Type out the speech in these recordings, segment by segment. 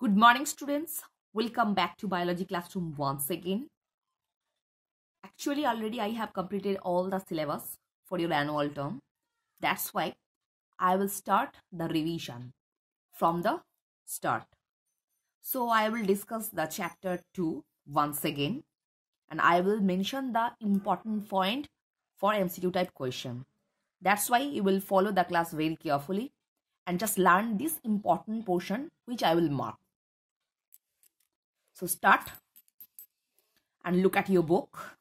Good morning, students. Welcome back to Biology Classroom once again. Actually, already I have completed all the syllabus for your annual term. That's why I will start the revision from the start. So I will discuss the chapter 2 once again, and I will mention the important point for MCQ type question. That's why you will follow the class very carefully and just learn this important portion which I will mark. So start and look at your book.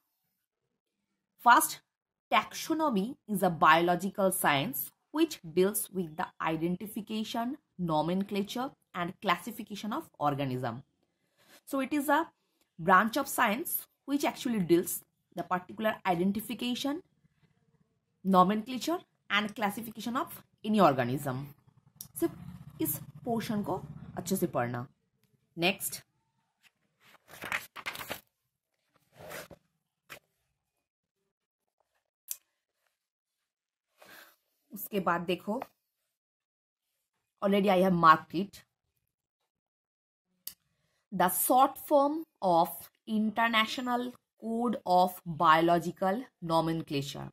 First, taxonomy is a biological science which deals with the identification, nomenclature, and classification of organism. So it is a branch of science which actually deals the particular identification, nomenclature, and classification of any organism. सिर्फ इस portion को अच्छे से पढ़ना. Next, उसके बाद देखो, already I have marked it. The short form of International Code of Biological Nomenclature,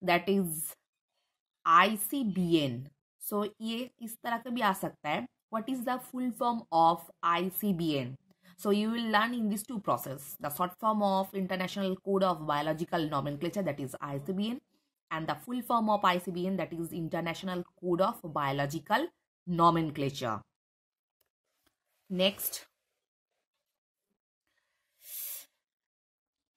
that is ICBN. So ये इस तरह का भी आ सकता है. What is the full form of ICBN? So you will learn in these two processes. The short form of International Code of Biological Nomenclature, that is ICBN, and the full form of ICBN, that is International Code of Biological Nomenclature. Next,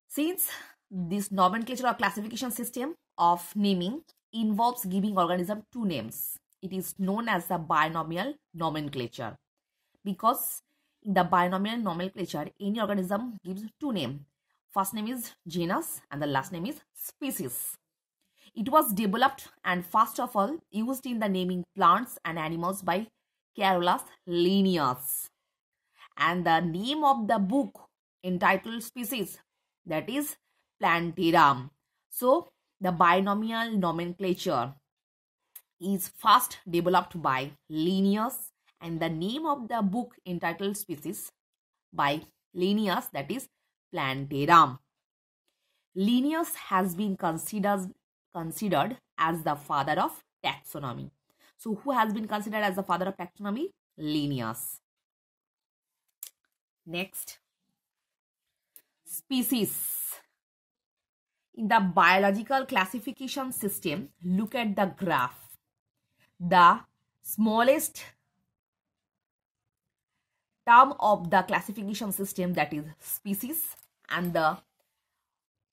since this nomenclature or classification system of naming involves giving organism two names, it is known as the binomial nomenclature. Because in the binomial nomenclature, any organism gives two names. First name is genus and the last name is species. It was developed and first of all used in the naming plants and animals by Carolus Linnaeus. And the name of the book entitled Species, that is Plantarum. So the binomial nomenclature is first developed by Linnaeus, and the name of the book entitled Species by Linnaeus, that is Plantarum. Linnaeus has been considered as the father of taxonomy. So who has been considered as the father of taxonomy? Linnaeus. Next, species. In the biological classification system, look at the graph. The smallest term of the classification system, that is species, and the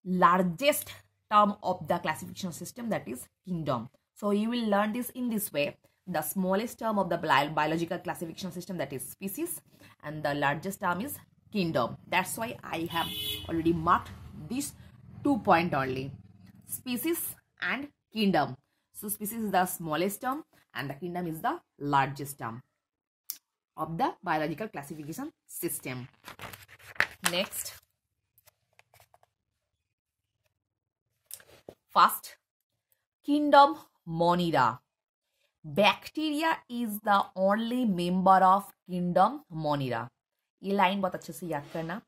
largest term of the classification system, that is kingdom. So you will learn this in this way. The smallest term of the biological classification system, that is species, and the largest term is kingdom. That's why I have already marked these 2 points only, species and kingdom. So species is the smallest term and the kingdom is the largest term of the biological classification system. Next, first, kingdom Monera. Bacteria is the only member of kingdom Monera. ये line बहुत अच्छे से याद करना.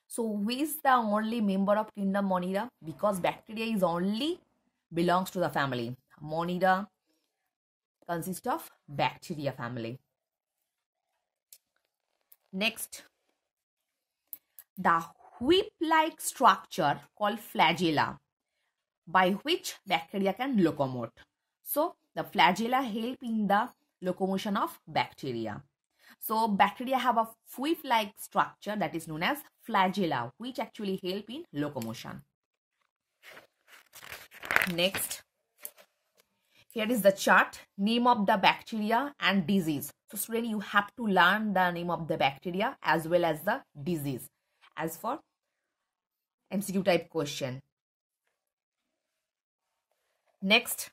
So who is the only member of kingdom Monera? Because bacteria is only belongs to the family. Monera consists of bacteria family. Next, the whip-like structure called flagella, by which bacteria can locomote. So the flagella help in the locomotion of bacteria. So bacteria have a whip-like structure that is known as flagella, which actually help in locomotion. Next, here is the chart, name of the bacteria and disease. So student, you have to learn the name of the bacteria as well as the disease as for MCQ type question. Next,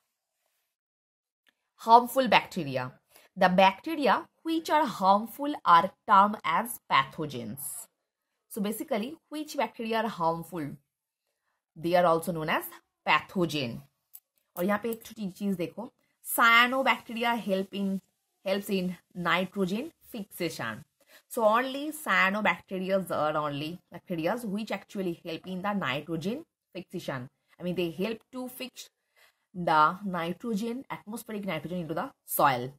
harmful bacteria. The bacteria which are harmful are termed as pathogens. So basically, which bacteria are harmful? They are also known as pathogen. और यहाँ पे एक छोटी चीज देखो, cyanobacteria helps in nitrogen fixation. So only cyanobacteria are only bacteria which actually help in the nitrogen fixation. I mean, they help to fix the nitrogen, atmospheric nitrogen into the soil.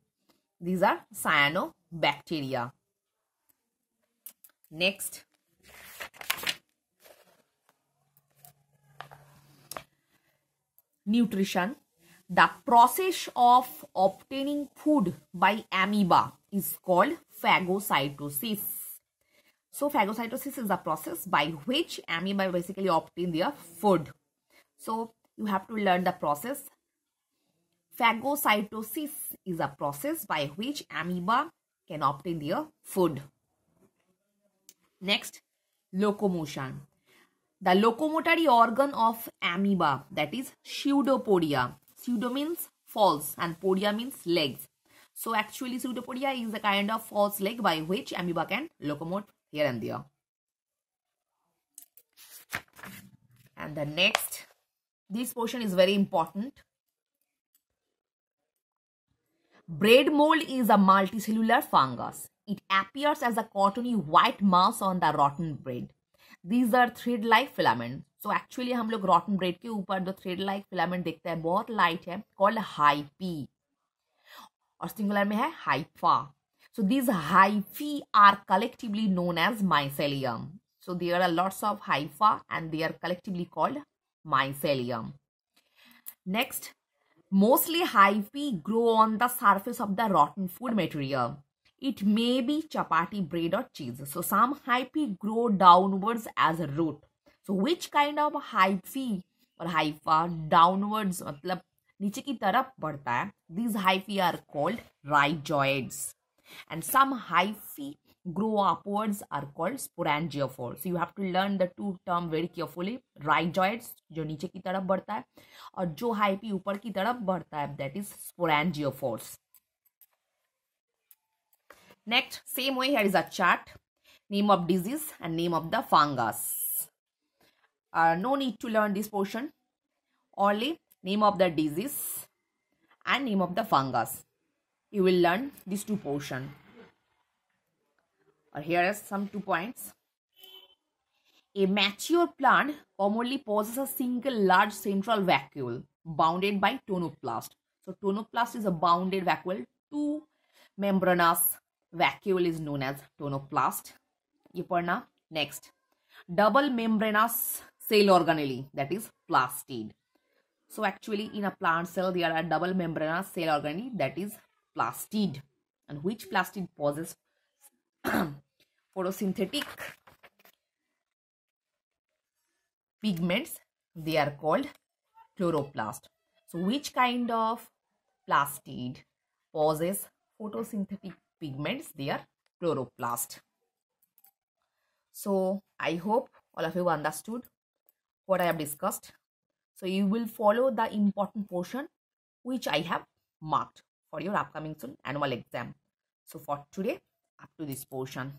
These are cyanobacteria. Next, nutrition. The process of obtaining food by amoeba is called phagocytosis. So phagocytosis is the process by which amoeba basically obtain their food. So you have to learn the process. Phagocytosis is a process by which amoeba can obtain their food. Next, locomotion. The locomotory organ of amoeba, that is pseudopodia. Pseudo means false and podia means legs. So actually pseudopodia is a kind of false leg by which amoeba can locomote here and there. And the next, this portion is very important. Bread mold is a multicellular fungus. It appears as a cottony white mass on the rotten bread. These are thread-like filaments. So actually हम लोग rotten bread के ऊपर जो thread-like filament देखते हैं बहुत light है, called hyphae, और singular में है hypha. So these hyphae are collectively known as mycelium. So there are lots of hypha and they are collectively called mycelium. Next, mostly hyphae grow on the surface of the rotten food material. It may be chapati, bread or cheese. So some hyphae grow downwards as a root. So which kind of hyphae or hypha downwards मतलब नीचे की तरफ बढ़ता है? These hyphae are called rhizoids. And some hyphae grow upwards are called sporangiophores. So you have to learn the two term very carefully. Rhizoids जो नीचे की तरफ बढ़ता है और जो hyphae ऊपर की तरफ बढ़ता है that is sporangiophores. Next, same way, here is a chart. Name of disease and name of the fungus. No need to learn this portion. Only name of the disease and name of the fungus. You will learn these two portions. Here are some 2 points. A mature plant commonly possesses a single large central vacuole bounded by tonoplast. So tonoplast is a bounded vacuole. 2 membranous vacuole is known as tonoplast. ये पढ़ना. Next, double membranous cell organelle, that is plastid. So actually in a plant cell there are double membranous cell organelle, that is plastid. And which plastid possesses photosynthetic pigments? They are called chloroplast. So which kind of plastid possesses photosynthetic pigments? They are chloroplast. So I hope all of you understood what I have discussed. So you will follow the important portion which I have marked for your upcoming soon annual exam. So for today, up to this portion.